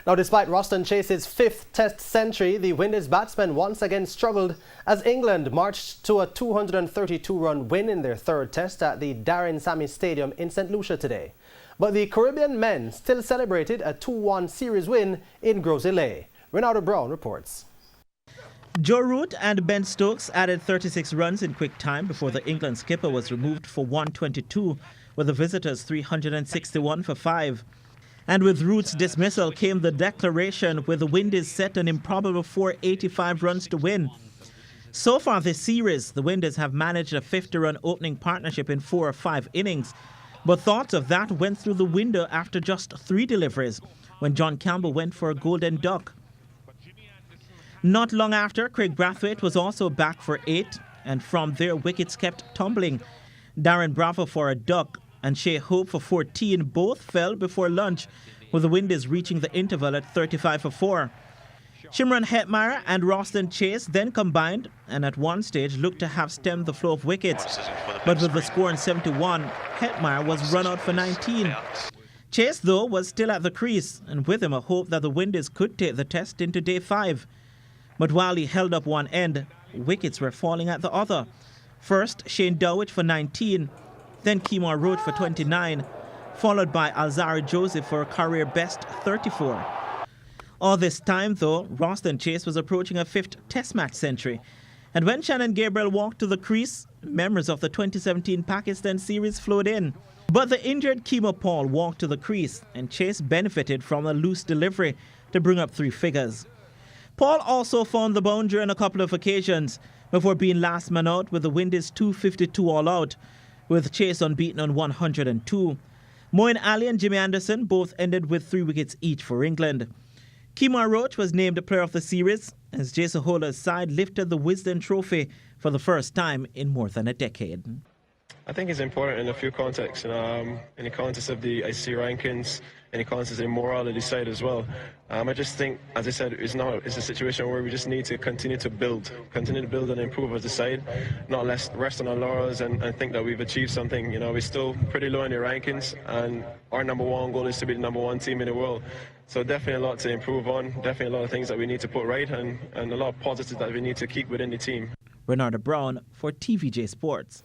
Now, despite Roston Chase's 5th Test century, the Windies batsmen once again struggled as England marched to a 232-run win in their 3rd Test at the Darren Sammy Stadium in St. Lucia today. But the Caribbean men still celebrated a 2-1 series win in Gros Islet. Renata Brown reports. Joe Root and Ben Stokes added 36 runs in quick time before the England skipper was removed for 122, with the visitors 361 for 5. And with Root's dismissal came the declaration, with the Windies set an improbable 485 runs to win. So far this series, the Windies have managed a 50-run opening partnership in 4 or 5 innings. But thoughts of that went through the window after just 3 deliveries, when John Campbell went for a golden duck. Not long after, Craig Brathwaite was also back for 8, and from there wickets kept tumbling. Darren Bravo for a duck and Shea Hope for 14 both fell before lunch, with the Windies reaching the interval at 35 for 4. Shimron Hetmyer and Roston Chase then combined and at one stage looked to have stemmed the flow of wickets. But with the score in 71, Hetmyer was run out for 19. Chase, though, was still at the crease, and with him a hope that the Windies could take the Test into day 5. But while he held up one end, wickets were falling at the other. First, Shane Dowich for 19, then Kemar Roach for 29, followed by Alzari Joseph for a career-best 34. All this time, though, Roston Chase was approaching a 5th Test match century. And when Shannon Gabriel walked to the crease, memories of the 2017 Pakistan series flowed in. But the injured Kemar Paul walked to the crease, and Chase benefited from a loose delivery to bring up 3 figures. Paul also found the boundary on a couple of occasions before being last man out with the Windies 252 all out, with Chase unbeaten on 102. Moeen Ali and Jimmy Anderson both ended with 3 wickets each for England. Kemar Roach was named Player of the Series as Jason Holler's side lifted the Wisden Trophy for the first time in more than a decade. I think it's important in a few contexts, in the context of the ICC rankings, in the context of the morale of the side as well. I just think, as I said, it's a situation where we just need to continue to build and improve as a side, not rest on our laurels and think that we've achieved something. You know, we're still pretty low in the rankings, and our #1 goal is to be the #1 team in the world. So definitely a lot to improve on, definitely a lot of things that we need to put right, and a lot of positives that we need to keep within the team. Renata Brown for TVJ Sports.